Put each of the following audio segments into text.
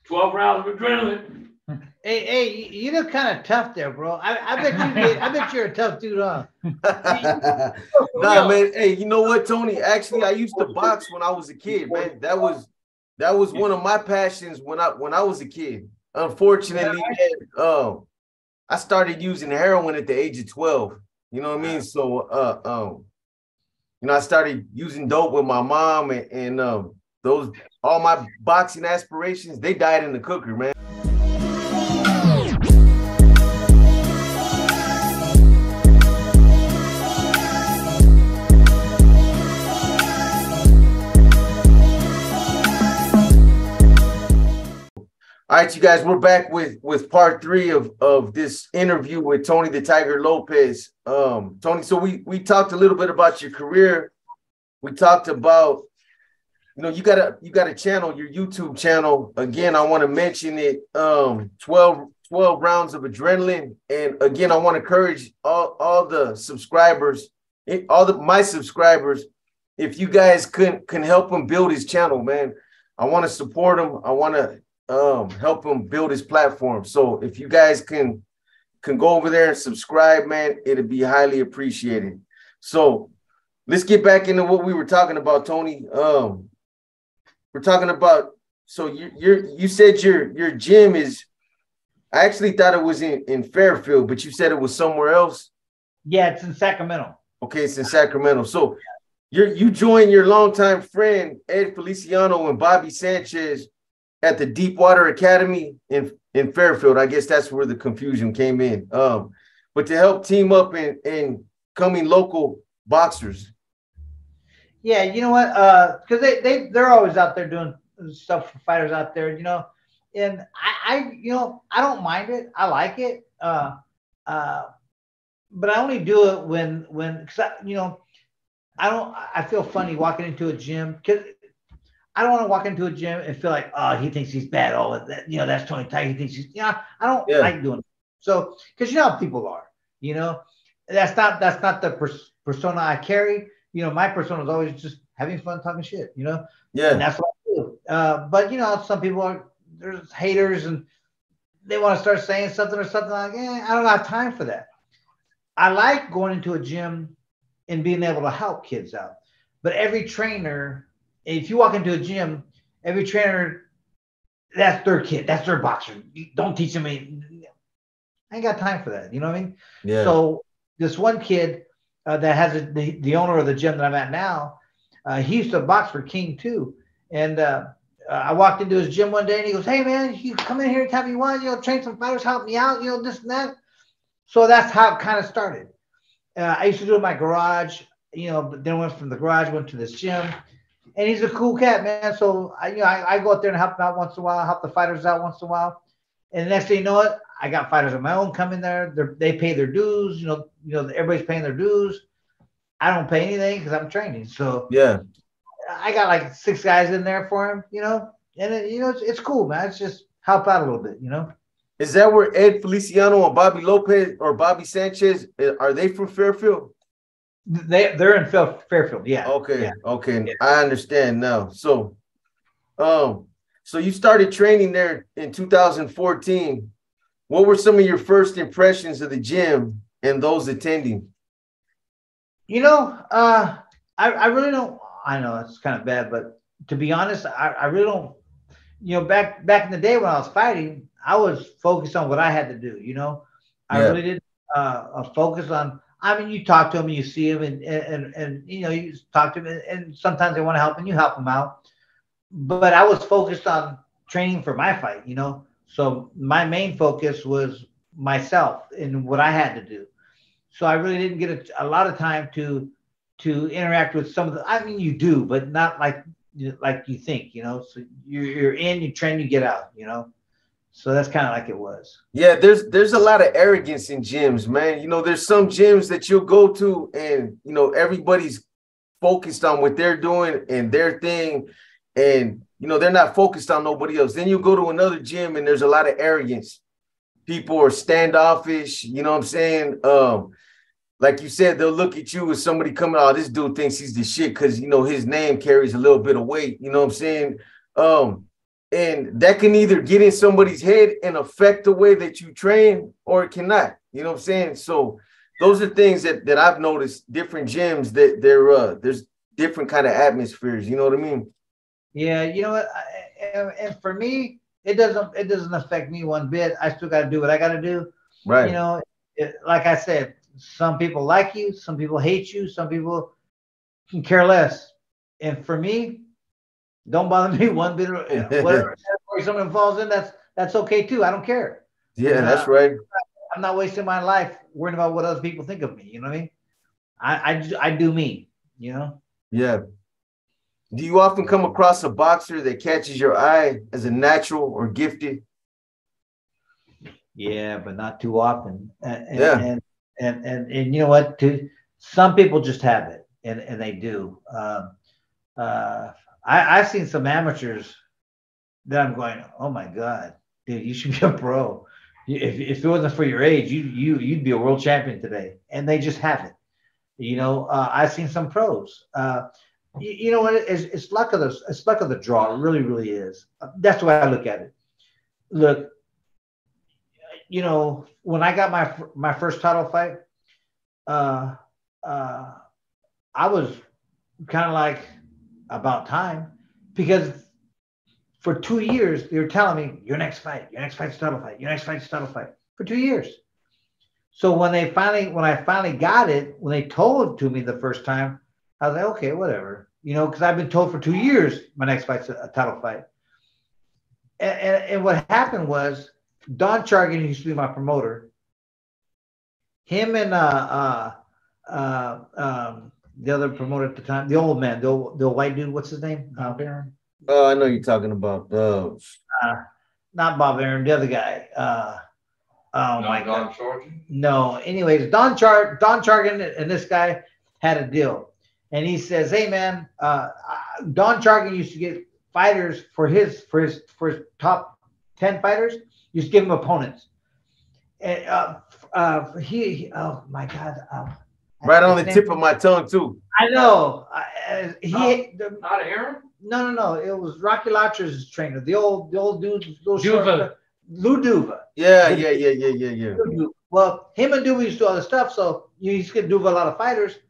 12 rounds of adrenaline. Hey, you look kind of tough there, bro. I bet you're a tough dude, huh? Nah, man. Hey, you know what, Tony? Actually, I used to box when I was a kid, man. That was one of my passions when I was a kid. Unfortunately, man, I started using heroin at the age of 12. You know what I mean? So, I started using dope with my mom, and those all my boxing aspirations, they died in the cooker, man. All right, you guys, we're back with part 3 of this interview with Tony the Tiger Lopez. Tony, so we talked a little bit about your career. We talked about, you got a channel, your YouTube channel. Again, I want to mention it. 12 rounds of adrenaline. And again, I want to encourage all the subscribers, my subscribers, if you guys can help him build his channel, man. I want to support him. I want to help him build his platform. So if you guys can go over there and subscribe, man, it'd be highly appreciated. So let's get back into what we were talking about, Tony. We're talking about, so you said your gym is, I actually thought it was in Fairfield, but you said it was somewhere else. Yeah, it's in Sacramento. Okay, it's in Sacramento. So you joined your longtime friend Ed Feliciano and Bobby Sanchez at the Deepwater Academy in Fairfield. I guess that's where the confusion came in. But to help team up and coming local boxers. Yeah, you know what? Because they're always out there doing stuff for fighters out there, And I don't mind it. I like it. But I only do it when because I feel funny walking into a gym because I don't want to walk into a gym and feel like, oh, he thinks he's bad. Oh, that's Tony Tiger. He thinks he's, I don't like doing it. So, because how people are, that's not the persona I carry. My persona is always just having fun talking shit, Yeah. And that's what I do. But, some people there's haters and they want to start saying something or something like, I don't have time for that. I like going into a gym and being able to help kids out. But every trainer, if you walk into a gym, every trainer, that's their kid. That's their boxer. You don't teach them anything. I ain't got time for that. You know what I mean? Yeah. So this one kid that has the owner of the gym that I'm at now, he used to box for King too. And I walked into his gym one day and he goes, "Hey man, you come in here anytime you want, train some fighters, help me out, this and that." So that's how it kind of started. I used to do it in my garage, but then went from the garage, went to this gym. And he's a cool cat, man. So I go out there and help him out once in a while, help the fighters out once in a while. And the next thing you know it, I got fighters of my own coming there. They pay their dues. Everybody's paying their dues. I don't pay anything because I'm training. So yeah, I got like 6 guys in there for him. And it's cool, man. It's just help out a little bit. Is that where Ed Feliciano and Bobby Lopez or Bobby Sanchez are they from Fairfield? They're in Fairfield, yeah. Okay, yeah. Okay, yeah. I understand now. So, so you started training there in 2014. What were some of your first impressions of the gym and those attending? I really don't. I know it's kind of bad, but to be honest, I really don't. Back in the day when I was fighting, I was focused on what I had to do. I really didn't focus on. I mean, you talk to them, you see them, and you talk to them, and sometimes they want to help, and you help them out. But I was focused on training for my fight, So my main focus was myself and what I had to do. So I really didn't get a lot of time to interact with some of the. I mean, you do, but not like you think, So you're in, you train, you get out, So that's kind of like it was. Yeah, there's a lot of arrogance in gyms, man. There's some gyms that you'll go to and, everybody's focused on what they're doing and their thing. And, they're not focused on nobody else. Then you go to another gym and there's a lot of arrogance. People are standoffish, you know what I'm saying? Like you said, they'll look at you as somebody coming, oh, this dude thinks he's the shit because, his name carries a little bit of weight. You know what I'm saying? And that can either get in somebody's head and affect the way that you train, or it cannot. You know what I'm saying? So those are things that I've noticed. Different gyms that there's different kind of atmospheres. You know what I mean? Yeah, you know what? And for me, it doesn't affect me one bit. I still got to do what I got to do. Right. You know, like I said, some people like you, some people hate you, some people can care less. And for me, don't bother me one bit. Whatever category someone falls in, that's okay too. I don't care. Yeah, that's right. I'm not wasting my life worrying about what other people think of me. You know what I mean? I do me. You know? Yeah. Do you often come across a boxer that catches your eye as a natural or gifted? Yeah, but not too often. And you know what? Some people just have it, and they do. I've seen some amateurs that I'm going, oh my God, dude, you should be a pro. If it wasn't for your age, you'd be a world champion today. And they just have it. You know, I've seen some pros. You know what? It's luck of the draw. It really, really is. That's the way I look at it. Look, you know, when I got my first title fight, I was kind of like about time, because for 2 years they were telling me your next fight's title fight, your next fight's title fight for 2 years. So when I finally got it, when they told it to me the first time, I was like, okay, whatever, you know, because I've been told for 2 years my next fight's a title fight. And what happened was Don Chargan used to be my promoter. Him and the other promoter at the time, the old man, the old white dude, what's his name? Baron. Oh, I know you're talking about. Not Bob Aaron, the other guy. Oh my God. No. Anyways, Don Chargan and this guy had a deal, and he says, "Hey man, Don Chargan used to get fighters for his top 10 fighters. Used to give him opponents, and oh my God." Right on the tip of my tongue too. I know. Not Aaron? No. It was Rocky Latra's trainer, the old dude, Lou Duva. Yeah. Well, him and Duva used to do all the stuff, so you used to get Duva a lot of fighters.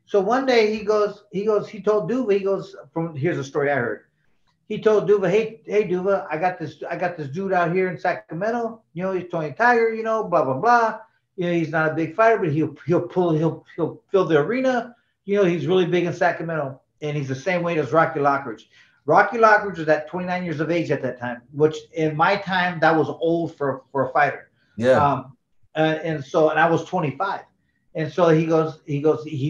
So one day he told Duva, here's a story I heard. He told Duva, hey Duva, I got this dude out here in Sacramento. You know, he's Tony Tiger, you know, blah blah blah. You know, he's not a big fighter, but he'll fill the arena. You know, he's really big in Sacramento, and he's the same weight as Rocky Lockridge. Rocky Lockridge was at 29 years of age at that time, which in my time that was old for a fighter. Yeah. And I was 25, and so he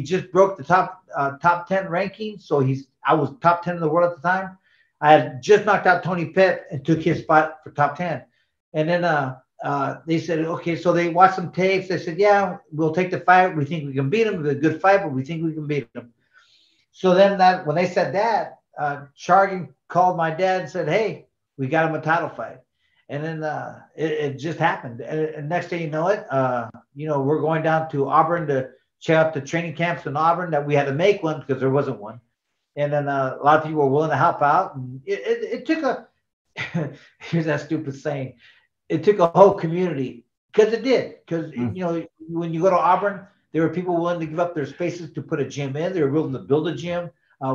just broke the top 10 ranking. So I was top 10 in the world at the time. I had just knocked out Tony Pep and took his spot for top 10, and then they said, okay, so they watched some tapes. They said, yeah, we'll take the fight. We think we can beat him. It's a good fight, but we think we can beat him. So then when they said that, Chargan called my dad and said, hey, we got him a title fight. And then it just happened. And next thing you know it, you know, we're going down to Auburn to check out the training camps in Auburn that we had to make one because there wasn't one. And then a lot of people were willing to help out. And it took here's that stupid saying, it took a whole community, because it did. Because, you know, when you go to Auburn, there were people willing to give up their spaces to put a gym in. They were willing to build a gym.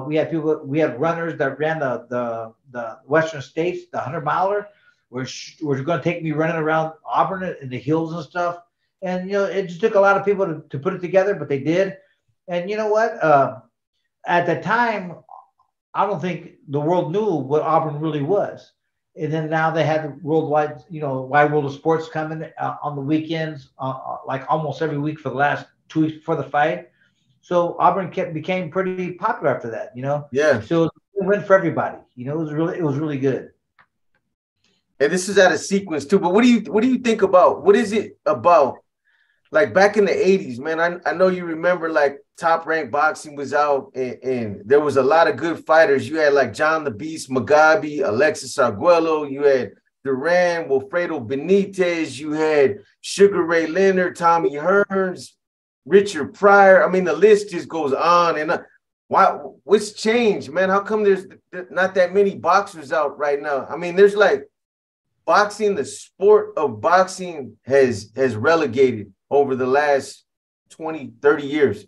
We had runners that ran the Western States, the 100-miler, were going to take me running around Auburn in the hills and stuff. And, you know, it just took a lot of people to put it together, but they did. And you know what? At the time, I don't think the world knew what Auburn really was. And then now they had worldwide, you know, Wide World of Sports coming on the weekends, like almost every week for the last 2 weeks before the fight. So Auburn became pretty popular after that, you know. Yeah. So it was a win for everybody. You know, it was really good. And this is out of sequence too. But what do you think about, what is it about, like back in the 80s, man? I know you remember, like, Top Rank Boxing was out, and there was a lot of good fighters. You had like John the Beast Mugabe, Alexis Arguello, you had Duran, Wilfredo Benitez, you had Sugar Ray Leonard, Tommy Hearns, Richard Pryor. I mean, the list just goes on and on. Why? What's changed, man? How come there's not that many boxers out right now? I mean, there's like boxing, the sport of boxing has relegated over the last 20, 30 years.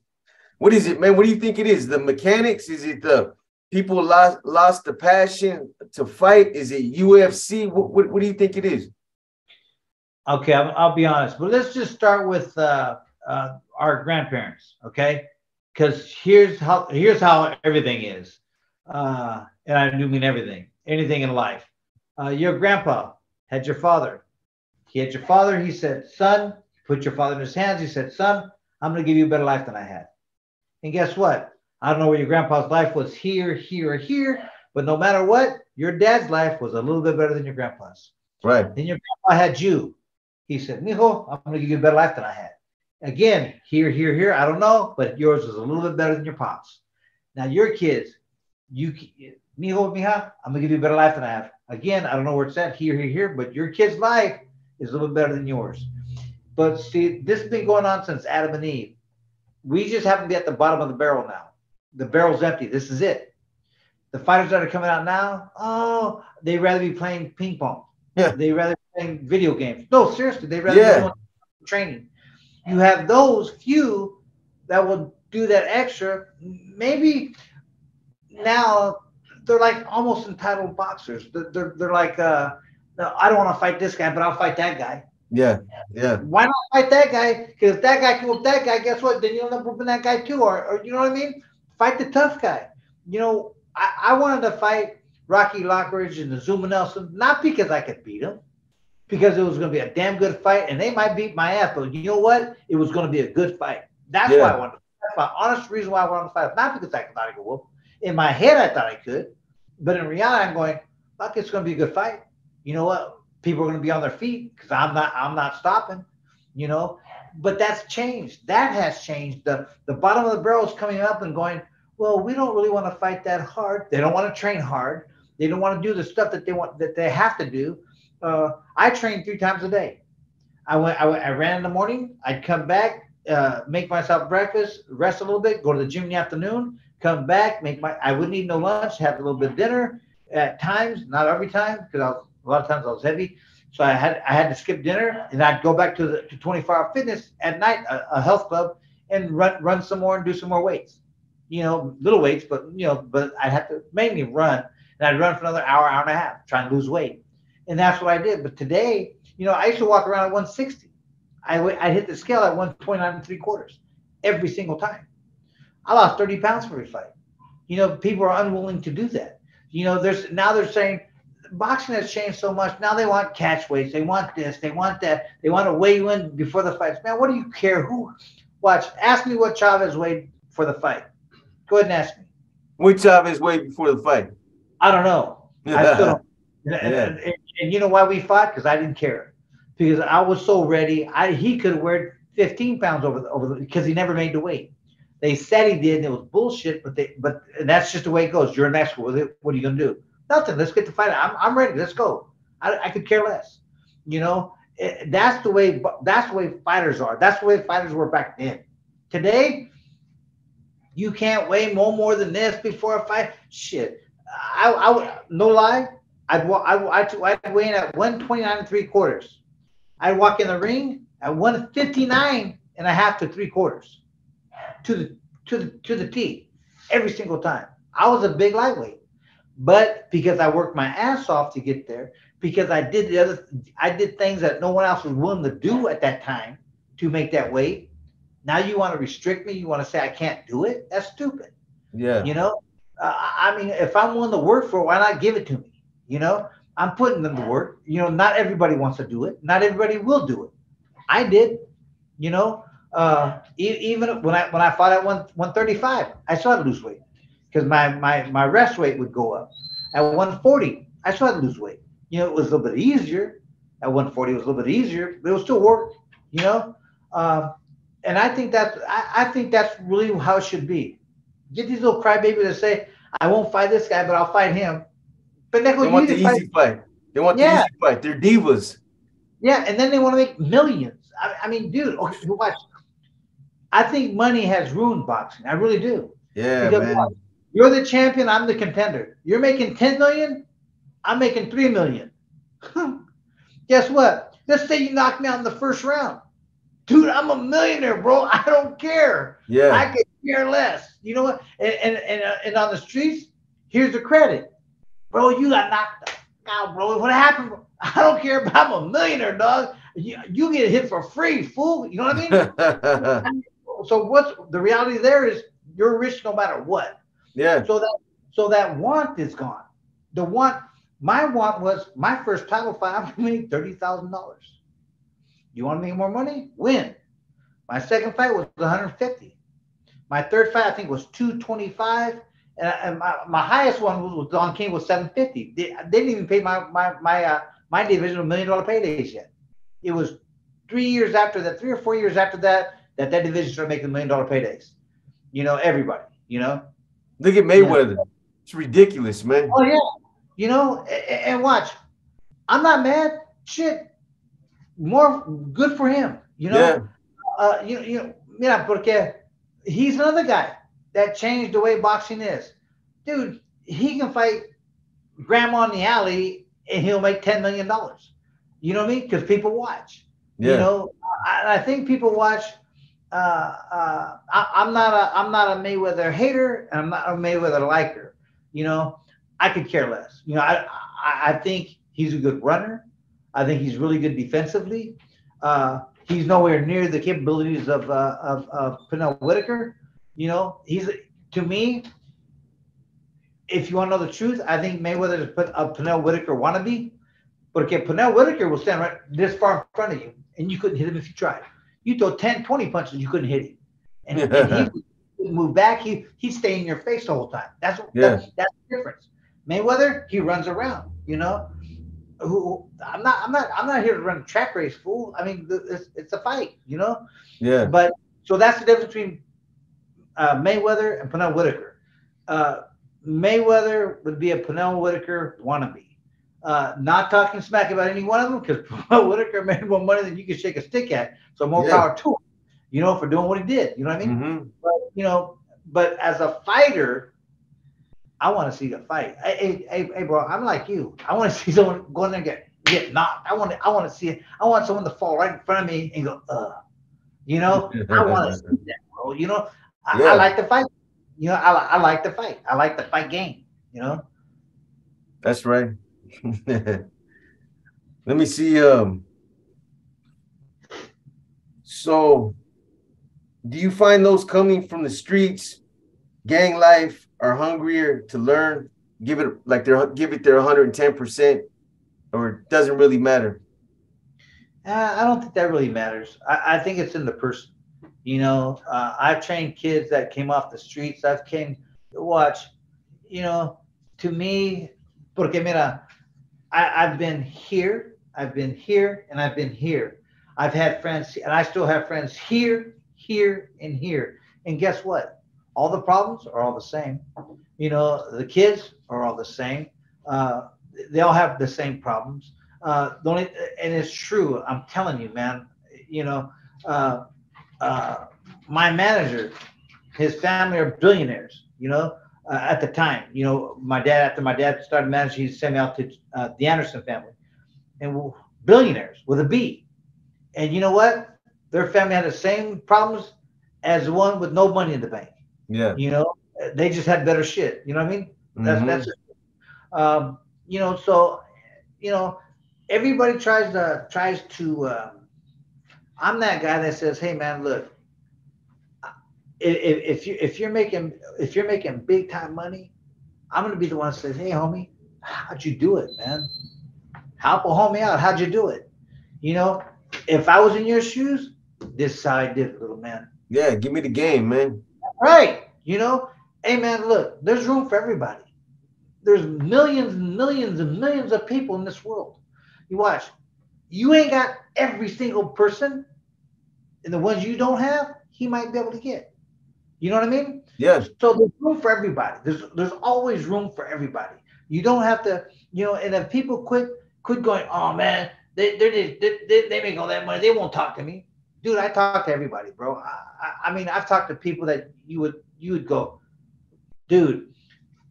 What is it, man? What do you think it is? The mechanics? Is it the people lost the passion to fight? Is it UFC? What do you think it is? Okay, I'll be honest, but let's just start with our grandparents, okay? Because here's how everything is, and I do mean everything, anything in life. Your grandpa had your father. He had your father. He said, "Son," put your father in his hands. He said, "Son, I'm going to give you a better life than I had." And guess what? I don't know where your grandpa's life was here, here, or here, but no matter what, your dad's life was a little bit better than your grandpa's. Right. Then your grandpa had you. He said, "Mijo, I'm going to give you a better life than I had." Again, here, here, here, I don't know, but yours is a little bit better than your pops. Now your kids, mijo, mija, I'm going to give you a better life than I have. Again, I don't know where it's at, here, here, here, but your kid's life is a little bit better than yours. But see, this has been going on since Adam and Eve. We just happen to be at the bottom of the barrel now. The barrel's empty. This is it. The fighters that are coming out now, oh, they'd rather be playing ping pong. Yeah. They'd rather be playing video games. No, seriously, they'd rather be doing training. You have those few that will do that extra. Maybe now they're like almost entitled boxers. They're like, no, I don't want to fight this guy, but I'll fight that guy. Yeah, yeah. Why not fight that guy? Because if that guy can whoop that guy, guess what? Then you'll end up whooping that guy too. Or you know what I mean? Fight the tough guy. You know, I wanted to fight Rocky Lockridge and the Zuma Nelson, not because I could beat him, because it was going to be a damn good fight, and they might beat my ass, but you know what? It was going to be a good fight. That's why I wanted to fight. That's my honest reason why I wanted to fight. Not because I thought I could whoop. In my head, I thought I could, but in reality, I'm going, fuck, it's going to be a good fight. You know what? People are going to be on their feet because I'm not stopping, you know. But that's changed. That has changed. The bottom of the barrel is coming up and going, well, we don't really want to fight that hard. They don't want to train hard. They don't want to do the stuff that they have to do. I train 3 times a day. I ran in the morning. I'd come back, make myself breakfast, rest a little bit, go to the gym in the afternoon, come back, I wouldn't eat no lunch, have a little bit of dinner at times, not every time, because a lot of times I was heavy. So I had to skip dinner, and I'd go back to 24-hour fitness at night, a health club, and run some more and do some more weights. You know, little weights, but I'd have to mainly run, and I'd run for another hour, hour and a half, trying to lose weight. And that's what I did. But today, I used to walk around at 160. I'd hit the scale at 129 3/4 every single time. I lost 30 pounds for every fight. People are unwilling to do that. They're saying boxing has changed so much. Now they want catch weights. They want this. They want that. They want to weigh you in before the fights. Man, what do you care who? Watch. Ask me what Chavez weighed for the fight. Go ahead and ask me. What Chavez weighed before the fight? I don't know. I still don't. Yeah. And you know why we fought? Because I didn't care. Because I was so ready. He could have weighed 15 pounds over because he never made the weight. They said he did, and it was bullshit. But that's just the way it goes. You're an expert with it. What are you gonna do? Nothing. Let's get the fight. I'm ready. Let's go. I could care less. That's the way fighters are. That's the way fighters were back then. Today, you can't weigh no more than this before a fight. Shit. I would, no lie, I'd weigh in at 129 3/4. I'd walk in the ring at 159 1/2 to 3/4 to the T every single time. I was a big lightweight, but because I worked my ass off to get there, because I did things that no one else was willing to do at that time to make that weight. Now you want to restrict me? You want to say I can't do it? That's stupid. Yeah. I mean, if I'm willing to work for it, why not give it to me? I'm putting them to work. Not everybody wants to do it. Not everybody will do it. I did. Even when I fought at 135, I still had to lose weight because my rest weight would go up. At 140, I still had to lose weight. It was a little bit easier. At 140, it was a little bit easier, but it was still work. And I think that's really how it should be. Get these little crybabies that say, I won't fight this guy, but I'll fight him. But they want the easy fight. They want the easy fight. They're divas. Yeah, and then they want to make millions. I mean, dude, okay, watch. I think money has ruined boxing. I really do. Yeah, Because man. what? You're the champion, I'm the contender. You're making 10 million, I'm making 3 million. Guess what? Let's say you knock me out in the first round. Dude, I'm a millionaire, bro. I don't care. Yeah. I could care less. You know what? And on the streets, here's the credit. Bro, you got knocked out, bro. What happened? I don't care, but I'm a millionaire, dog. You get hit for free, fool. You know what I mean? So what's the reality there is you're rich no matter what. Yeah. So that want is gone. The want, my want was my first title fight, I made $30,000. You want to make more money? Win. My second fight was 150. My third fight, I think, was 225. And my highest one was Don King was 750. They didn't even pay my division $1 million paydays yet. It was 3 years after that, 3 or 4 years after that, that division started making $1 million paydays. You know, everybody, you know. Look at Mayweather. Yeah. It's ridiculous, man. Oh, yeah. You know, and watch. I'm not mad. Shit. More good for him, you know. Yeah. Mira, porque he's another guy that changed the way boxing is. Dude, he can fight grandma in the alley and he'll make $10 million. You know what I mean? Because people watch. Yeah. You know, I think people watch. I'm not a Mayweather hater, and I'm not a Mayweather liker. You know, I could care less. You know, I think he's a good runner. I think he's really good defensively. He's nowhere near the capabilities of Pernell Whitaker. You know, to me, if you want to know the truth, I think Mayweather is a Pernell Whitaker wannabe. Porque Pernell Whitaker will stand right this far in front of you, and you couldn't hit him if you tried. You throw 10, 20 punches, you couldn't hit him. And he would move back. He'd stay in your face the whole time. That's the difference. Mayweather, he runs around, you know. I'm not here to run a track race, fool. I mean, it's a fight, you know. Yeah. But so that's the difference between Mayweather and Pernell Whitaker. Mayweather would be a Pernell Whitaker wannabe. Not talking smack about any one of them, because Pernell Whitaker made more money than you could shake a stick at. So more power to him, you know, for doing what he did. You know what I mean? Mm-hmm. But you know, but as a fighter, I want to see the fight. Hey, bro, I'm like you. I want to see someone go in there and get knocked. I want to see it. I want someone to fall right in front of me and go, you know. I want to see that, bro. You know, I like the fight. You know, I like the fight. I like the fight game. You know. That's right. Let me see. So, do you find those coming from the streets, gang life, are hungrier to learn? Give it their 110%, or it doesn't really matter? I don't think that really matters. I think it's in the person. You know, I've trained kids that came off the streets. Watch. You know, to me, porque mira, I've been here, and I've been here. I've had friends, and I still have friends here, and here. And guess what? All the problems are all the same. You know, the kids are all the same. They all have the same problems. And it's true. I'm telling you, man. You know, my manager, his family are billionaires. You know. At the time, you know, after my dad started managing, he sent me out to the Anderson family, and billionaires with a B. And you know what? Their family had the same problems as the one with no money in the bank. Yeah. You know, they just had better shit. You know what I mean? That's it. You know, so, you know, everybody tries to. I'm that guy that says, hey man, look. If you're making big time money, I'm gonna be the one that says, "Hey, homie, how'd you do it, man? Help a homie out. How'd you do it? You know, if I was in your shoes, this is how I did it, little man. Yeah, give me the game, man. Right? You know, hey, man, look, there's room for everybody. There's millions and millions and millions of people in this world. You watch. You ain't got every single person, and the ones you don't have, he might be able to get. You know what I mean? Yeah. So there's room for everybody. There's always room for everybody. You don't have to, you know. And if people quit going, oh man, they make all that money, they won't talk to me, dude. I talk to everybody, bro. I mean, I've talked to people that you would go, Dude,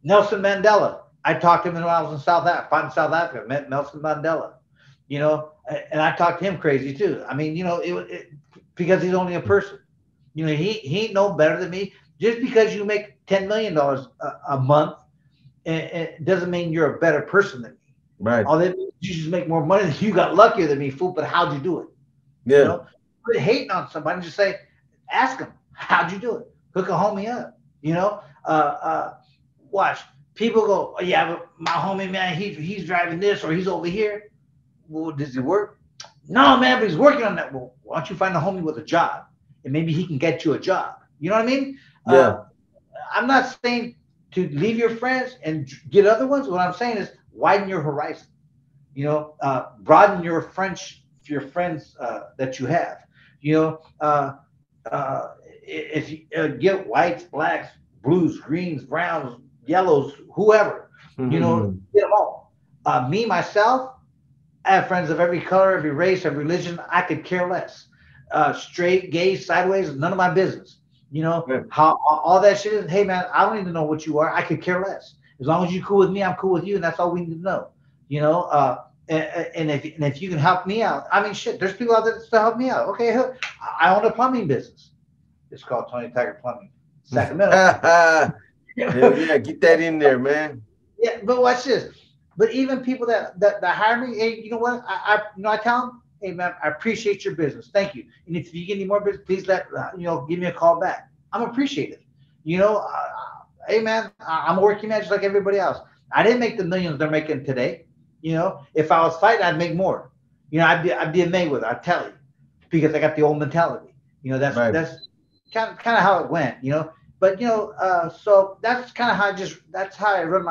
Nelson Mandela. I talked to him when I was in South Africa. Met Nelson Mandela. You know, and I talked to him crazy too. I mean, you know, because he's only a person. You know, he ain't no better than me. Just because you make $10 million a month, it doesn't mean you're a better person than me. Right. All that means you just make more money than you got luckier than me, fool. But how'd you do it? Yeah. You know, quit hating on somebody. Just say, ask them, how'd you do it? Hook a homie up. You know, watch people go, oh, yeah, but my homie, man, he's driving this or he's over here. Well, does he work? No, man, but he's working on that. Well, why don't you find a homie with a job and maybe he can get you a job? You know what I mean? Yeah. I'm not saying to leave your friends and get other ones. What I'm saying is widen your horizon. You know, broaden your friends that you have. You know, if you get whites, blacks, blues, greens, browns, yellows, whoever, you know, get them all. Me, myself, I have friends of every color, every race, every religion. I could care less. Straight, gay, sideways, none of my business. You know, how all that shit is. Hey, man, I don't even know what you are. I could care less. As long as you're cool with me, I'm cool with you, and that's all we need to know. You know, and if you can help me out, I mean, shit, there's people out there that still help me out. Okay, I own a plumbing business. It's called Tony Tiger Plumbing, Sacramento. Yeah, get that in there, man. Yeah, but watch this. But even people that hire me, hey, you know what? I tell them, hey man, I appreciate your business. Thank you. And if you get any more business, please give me a call back. I'm appreciative. You know, hey man, I'm a working man just like everybody else. I didn't make the millions they're making today. You know, if I was fighting, I'd make more. You know, I'd be a Mayweather. I tell you, because I got the old mentality. You know, that's kind of how it went. You know, but you know, so that's kind of how that's how I run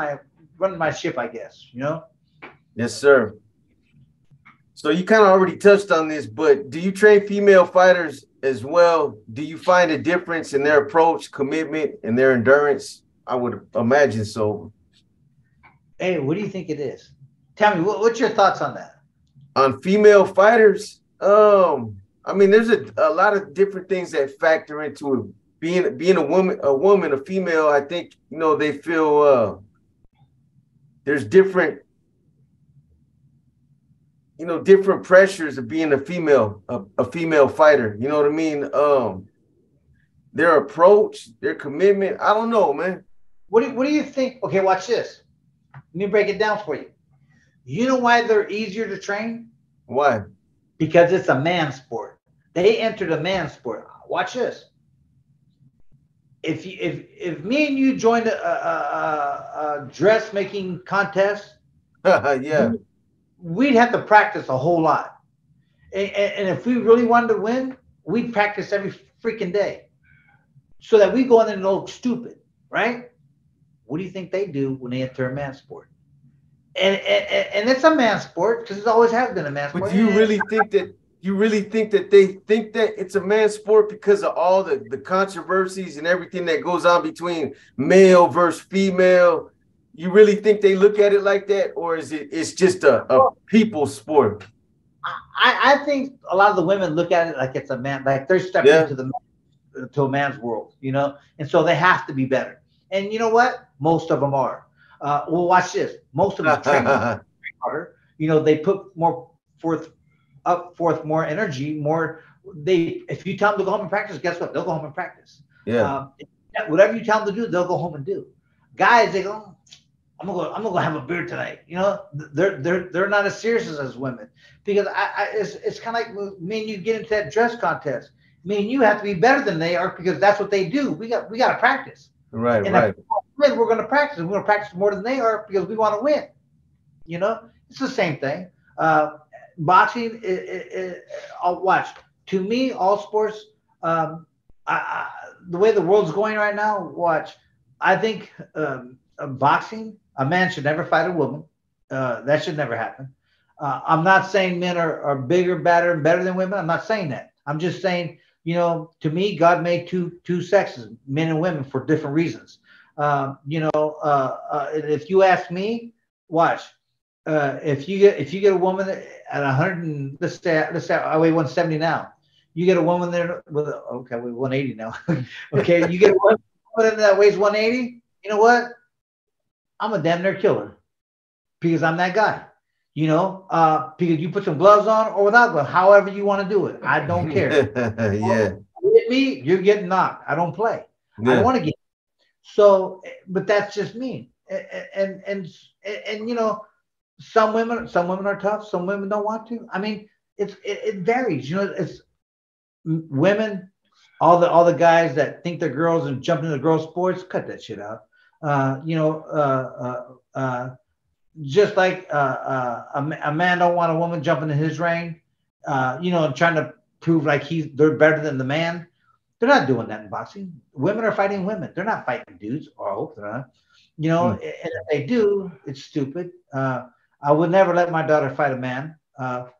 my ship, I guess. You know. Yes, sir. So you kind of already touched on this, but do you train female fighters as well? Do you find a difference in their approach, commitment, and their endurance? I would imagine so. Hey, what do you think it is? Tell me, what's your thoughts on that? On female fighters, I mean, there's a lot of different things that factor into it. Being a woman, a female. I think, you know, they feel there's different, you know, different pressures of being a female fighter. You know what I mean? Their approach, their commitment. I don't know, man. What do you think? Okay, watch this. Let me break it down for you. You know why they're easier to train? Why? Because it's a man sport. They entered a man sport. Watch this. If me and you joined a dressmaking contest, yeah, we'd have to practice a whole lot. And if we really wanted to win, we'd practice every freaking day so that we go in there and look stupid, right? What do you think they do when they enter a man sport? And it's a man sport because it always has been a man sport. But do you really think that they think that it's a man sport because of all the controversies and everything that goes on between male versus female? You really think they look at it like that, or it's just a people sport? I think a lot of the women look at it like it's a man, like they're stepping into a man's world, you know, and so they have to be better. And you know what? Most of them are. Well, watch this. Most of them train harder. You know, they put forth more energy, more. If you tell them to go home and practice, guess what? They'll go home and practice. Yeah. Whatever you tell them to do, they'll go home and do. Guys, they go, I'm gonna go have a beer tonight. You know, they're not as serious as women because it's kind of like me and you get into that dress contest. Me and you have to be better than they are because that's what they do. We got to practice. Right, and right. If we win, we're going to practice. We're going to practice more than they are because we want to win. You know, it's the same thing. Boxing, I'll watch. To me, all sports, the way the world's going right now, watch. I think boxing, a man should never fight a woman. That should never happen. I'm not saying men are bigger, badder, and better than women. I'm not saying that. I'm just saying, you know, to me, God made two sexes, men and women, for different reasons. If you ask me, watch. If you get a woman at 100, and let's say I weigh 170 now. You get a woman there with I weigh 180 now. Okay, you get a woman that weighs 180. you know what? I'm a damn near killer because I'm that guy. You know, because you put some gloves on or without gloves, however you want to do it. I don't care. Yeah. Hit me, you're getting knocked. I don't play. I don't Yeah. want to get. So, but that's just me. And you know, some women are tough. Some women don't want to. I mean, it varies. You know, it's women. All the guys that think they're girls and jump into girl sports, cut that shit out. You know, just like a man don't want a woman jumping in his ring, you know, and trying to prove like they're better than the man. They're not doing that in boxing. Women are fighting women. They're not fighting dudes. Or I hope they're not. You know, and if they do, it's stupid. I would never let my daughter fight a man. But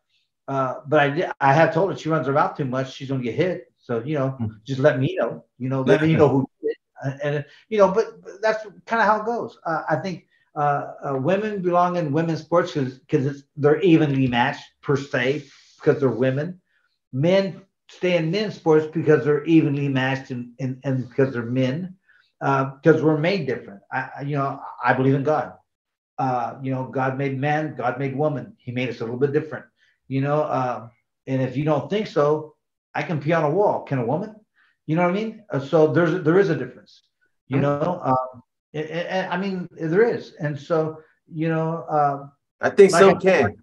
I have told her she runs her mouth too much. She's gonna get hit. So you know, just let me know. You know, let me know who did it. And you know, but that's kind of how it goes. I think women belong in women's sports because they're evenly matched per se because they're women. Men stay in men's sports because they're evenly matched and because they're men. Because we're made different. You know, I believe in God. You know, God made man, God made woman. He made us a little bit different. You know, and if you don't think so, I can pee on a wall. Can a woman? You know what I mean? So there is a difference. You know, I mean there is, and so you know, I think like some can.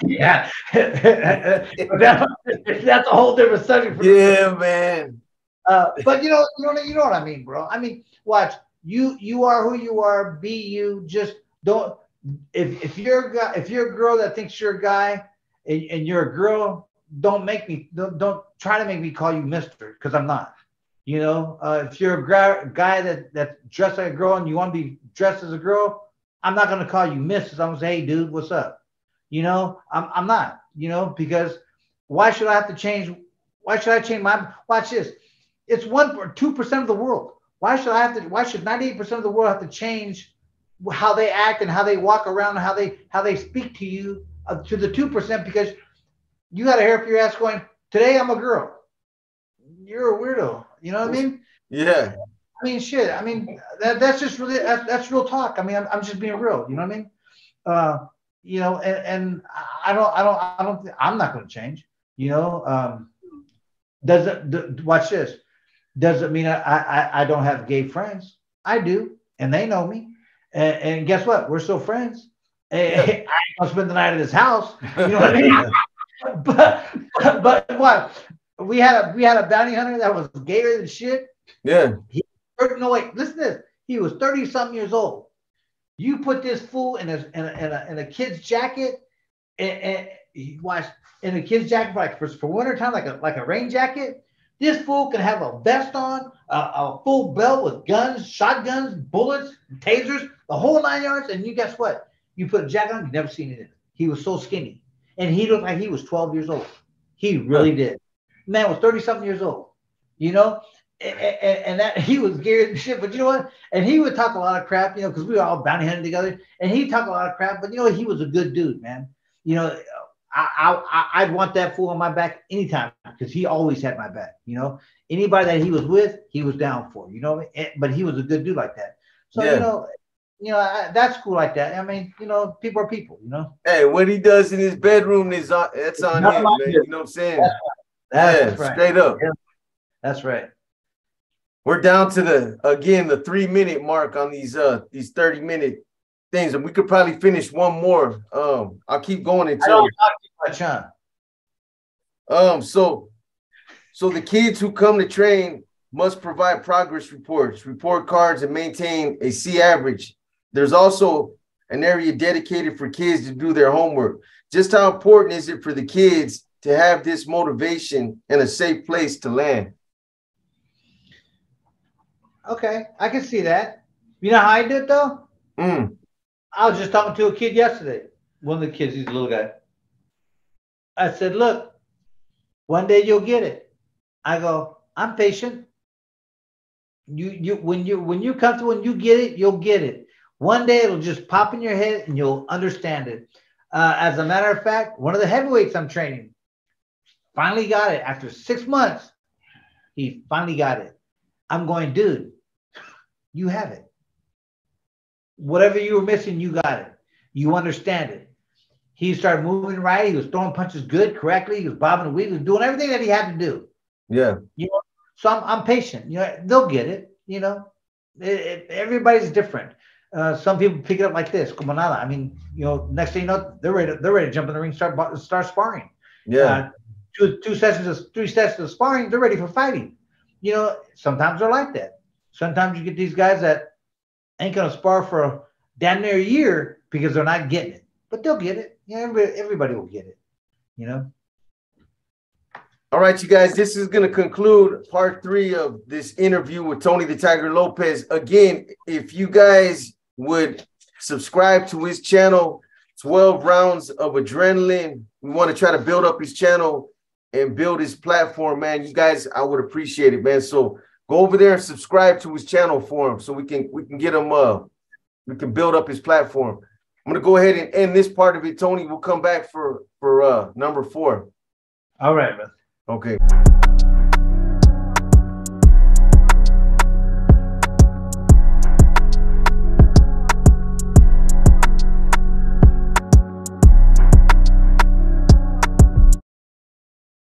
yeah, that's a whole different subject. Yeah, man. But you know what I mean, bro. I mean, watch. You are who you are. Be you. Just don't. If you're a guy, if you're a girl that thinks you're a guy, and you're a girl, don't try to make me call you Mister because I'm not. You know, if you're a guy that's dressed like a girl and you want to be dressed as a girl, I'm not gonna call you Mrs. I'm gonna say, hey, dude, what's up? You know, I'm not. You know, because why should I have to change? Why should I change my? Watch this. It's 1 or 2% of the world. Why should I have to? Why should 98% of the world have to change how they act and how they walk around and how they speak to you to the 2%? Because you got a hair up your ass going, today I'm a girl. You're a weirdo. You know what I mean? Yeah. I mean, shit. I mean, that's just really that's real talk. I mean, I'm just being real. You know what I mean? You know, and I'm not going to change. You know, watch this? Doesn't mean I don't have gay friends. I do, and they know me. And guess what? We're still friends. Yeah. I ain't gonna spend the night at his house. You know what I mean? but what? We had a bounty hunter that was gayer than shit. Yeah. No, wait, listen to this. He was 30-something years old. You put this fool in a kid's jacket, and he watched in a kid's jacket for wintertime, like a rain jacket. This fool can have a vest on, a full belt with guns, shotguns, bullets, tasers, the whole 9 yards. And you guess what? You put a jacket on, you've never seen it. He was so skinny, and he looked like he was 12 years old. He really did. Man was 30-something years old. You know. And that he was geared and shit, but you know what? And he would talk a lot of crap, you know, because we were all bounty hunting together. And he'd talk a lot of crap, but you know, he was a good dude, man. You know, I'd want that fool on my back anytime because he always had my back. You know, anybody that he was with, he was down for. You know, but he was a good dude like that. So you know, that's cool like that. I mean, you know, people are people. You know. Hey, what he does in his bedroom that's on him, man. You know what I'm saying? That's right. Straight up. Yeah, that's right. We're down to the 3-minute mark on these 30-minute things, and we could probably finish one more. I'll keep going until. I don't talk too much, huh? So the kids who come to train must provide progress reports, report cards, and maintain a C average. There's also an area dedicated for kids to do their homework. Just how important is it for the kids to have this motivation and a safe place to land? Okay, I can see that. You know how I do it though? I was just talking to a kid yesterday. One of the kids, he's a little guy. I said, look, one day you'll get it. I go, I'm patient. When you come to when you get it, you'll get it. One day it'll just pop in your head and you'll understand it. As a matter of fact, one of the heavyweights I'm training finally got it. After 6 months, he finally got it. I'm going, dude, You have it. Whatever you were missing, you got it. You understand it. He started moving right. He was throwing punches good, correctly. He was bobbing and weaving, he was doing everything that he had to do. Yeah. You know, so I'm patient. You know, they'll get it. You know, everybody's different. Some people pick it up like this, como nada. I mean, you know, next thing you know, they're ready to jump in the ring, start sparring. Yeah. 3 sessions of sparring, they're ready for fighting. You know, sometimes they're like that. Sometimes you get these guys that ain't gonna spar for damn near a year because they're not getting it, but they'll get it. Yeah, everybody will get it. You know. All right, you guys, this is going to conclude part 3 of this interview with Tony the Tiger Lopez. Again, if you guys would subscribe to his channel, 12 rounds of adrenaline. We want to try to build up his channel and build his platform, man. You guys, I would appreciate it, man. So go over there and subscribe to his channel for him so we can get him we can build up his platform. I'm going to go ahead and end this part of it, Tony. We'll come back for number 4. All right, man. Okay.